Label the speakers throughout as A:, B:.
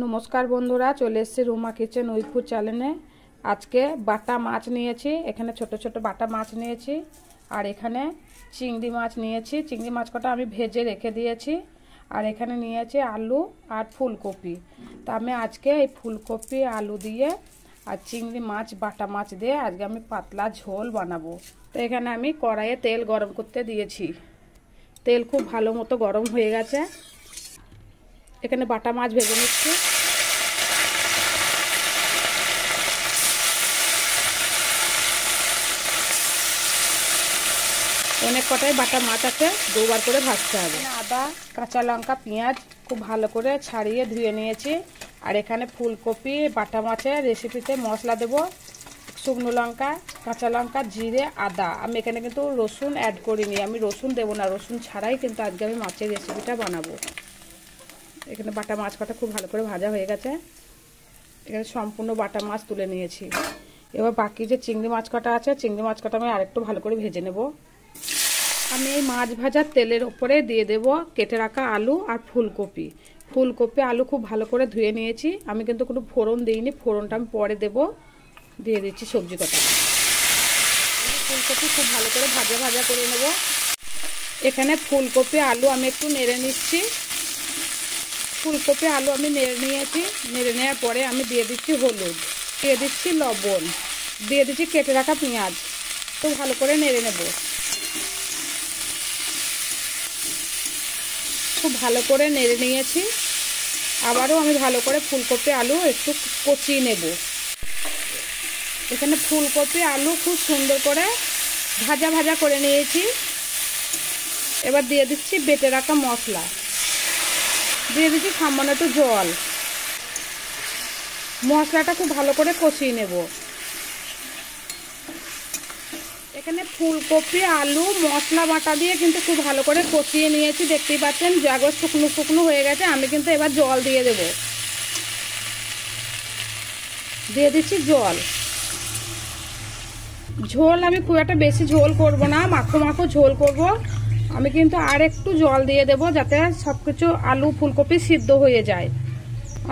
A: নমস্কার বন্ধুরা, চলে এসেছি রুমা কিচেন উইথ ফুড চ্যানেলে। আজকে বাটা মাছ নিয়েছি, এখানে ছোট ছোট বাটা মাছ নিয়েছি, আর এখানে চিংড়ি মাছ নিয়েছি। চিংড়ি মাছ কটা আমি ভেজে রেখে দিয়েছি। আর এখানে নিয়েছি আলু আর ফুলকপি। তা আমি আজকে এই ফুলকপি আলু দিয়ে আর চিংড়ি মাছ বাটা মাছ দিয়ে আজকে আমি পাতলা ঝোল বানাবো। তো এখানে আমি কড়াইয়ে তেল গরম করতে দিয়েছি। তেল খুব ভালো মতো গরম হয়ে গেছে। এখানে বাটা মাছ ভেজে নিচ্ছি। অনেক কটাই বাটা মাছ আছে, দুবার করে ভাজতে হবে। আদা, কাঁচা লঙ্কা, পেঁয়াজ খুব ভালো করে ছাড়িয়ে ধুয়ে নিয়েছি। আর এখানে ফুলকপি বাটা মাছের রেসিপিতে মশলা দেবো। শুকনো লঙ্কা, কাঁচা লঙ্কা, জিরে, আদা। আমি এখানে কিন্তু রসুন অ্যাড করিনি, আমি রসুন দেবো না, রসুন ছাড়াই কিন্তু আজকে আমি মাছের রেসিপিটা বানাবো। এখানে বাটা মাছ কটা খুব ভালো করে ভাজা হয়ে গেছে। এখানে সম্পূর্ণ বাটা মাছ তুলে নিয়েছি। এবার বাকি যে চিংড়ি মাছ কটা আছে, চিংড়ি মাছ কটা আমি আরেকটু ভালো করে ভেজে নেব। আমি এই মাছ ভাজার তেলের ওপরে দিয়ে দেব কেটে রাখা আলু আর ফুলকপি। ফুলকপি আলু খুব ভালো করে ধুয়ে নিয়েছি। আমি কিন্তু কোনো ফোড়ন দিইনি, ফোড়নটা আমি পরে দেব। দিয়ে দিচ্ছি সবজি কটা। ফুলকপি খুব ভালো করে ভাজা ভাজা করে নেব। এখানে ফুলকপি আলু আমি একটু নেড়ে নিচ্ছি। ফুলকপি আলু আমি নেড়ে নিয়েছি। নেড়ে নেওয়ার পরে আমি দিয়ে দিচ্ছি হলুদ, দিয়ে দিচ্ছি লবণ, দিয়ে দিচ্ছি কেটে রাখা পেঁয়াজ। তো ভালো করে নেড়ে নেব। খুব ভালো করে নেড়ে নিয়েছি। আবারও আমি ভালো করে ফুলকপি আলু একটু কষিয়ে নেব। এখানে ফুলকপি আলু খুব সুন্দর করে ভাজা ভাজা করে নিয়েছি। এবার দিয়ে দিচ্ছি বেটে রাখা মশলা, দিয়ে দিচ্ছি সামান্য একটু জল। মশলাটা খুব ভালো করে কষিয়ে নেব। এখানে ফুলকপি আলু মশলা বাটা দিয়ে কিন্তু খুব ভালো করে কষিয়ে নিয়েছি। দেখতেই পাচ্ছেন একবার শুকনো শুকনো হয়ে গেছে। আমি কিন্তু এবার জল দিয়ে দেব। দিয়ে দিচ্ছি জল। ঝোল আমি খুব একটা বেশি ঝোল করব না, মাখো মাখো ঝোল করব। আমি কিন্তু আর একটু জল দিয়ে দেব যাতে সবকিছু আলু ফুলকপি সিদ্ধ হয়ে যায়।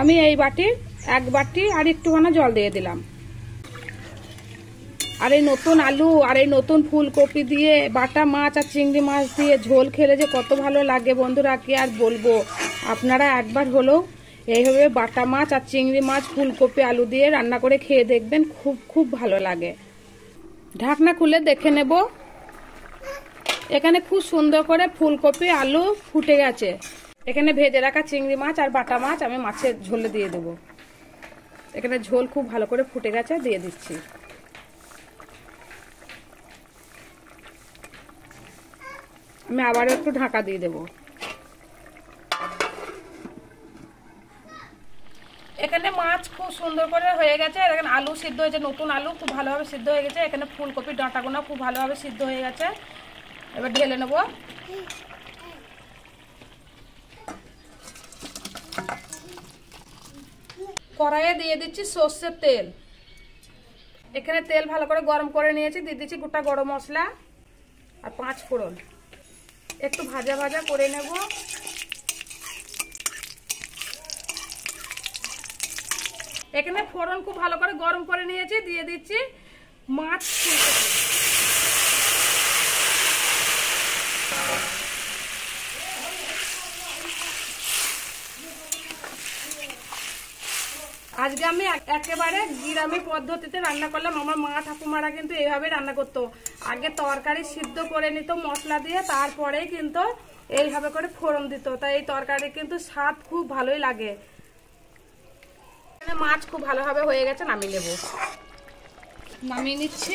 A: আমি এই বাটির এক বাটি আর একটুখানি জল দিয়ে দিলাম। আর এই নতুন আলু আর এই নতুন ফুলকপি দিয়ে বাটা মাছ আর চিংড়ি মাছ দিয়ে ঝোল খেলে যে কত ভালো লাগে বন্ধুরা, কি আর বলবো। আপনারা একবার হলেও এইভাবে বাটা মাছ আর চিংড়ি মাছ ফুলকপি আলু দিয়ে রান্না করে খেয়ে দেখবেন, খুব খুব ভালো লাগে। ঢাকনা খুলে দেখে নেব। এখানে খুব সুন্দর করে ফুলকপি আলু ফুটে গেছে। এখানে ভেজে রাখা চিংড়ি মাছ আর বাটা মাছ আমি মাছের ঝোলে দিয়ে দেব। এখানে ঝোল খুব ভালো করে ফুটে গেছে, দিয়ে দিচ্ছি। আমি আবারও একটু ঢাকা দিয়ে দেব। এখানে মাছ খুব সুন্দর করে হয়ে গেছে। এখানে আলু সিদ্ধ হয়েছে, নতুন আলু খুব ভালোভাবে সিদ্ধ হয়ে গেছে। এখানে ফুলকপির ডাঁটাগুলো খুব ভালোভাবে সিদ্ধ হয়ে গেছে। এবার ঢেলে নেব। কড়াইয়ে দিয়ে দিচ্ছি সর্ষের তেল। এখানে তেল ভালো করে গরম করে নিয়েছি। দিয়ে দিচ্ছি গোটা গরম মশলা আর 5 ফোড়ন। একটু ভাজা ভাজা করে নেব। এখানে ফোড়ন খুব ভালো করে গরম করে নিয়েছি। দিয়ে দিচ্ছি মাছ, আজকে আমি একেবারে গ্রামী পদ্ধতিতে রান্না করলাম। আমার মা ঠাকুমারা কিন্তু এইভাবে রান্না করতো। আগে তরকারি সিদ্ধ করে নিত মশলা দিয়ে, তারপরেই কিন্তু এইভাবে করে ফোড়ন দিত। তাই এই তরকারি কিন্তু স্বাদ খুব ভালোই লাগে। মাছ খুব ভালোভাবে হয়ে গেছে, নামিয়ে নেব। নামিয়ে নিচ্ছি।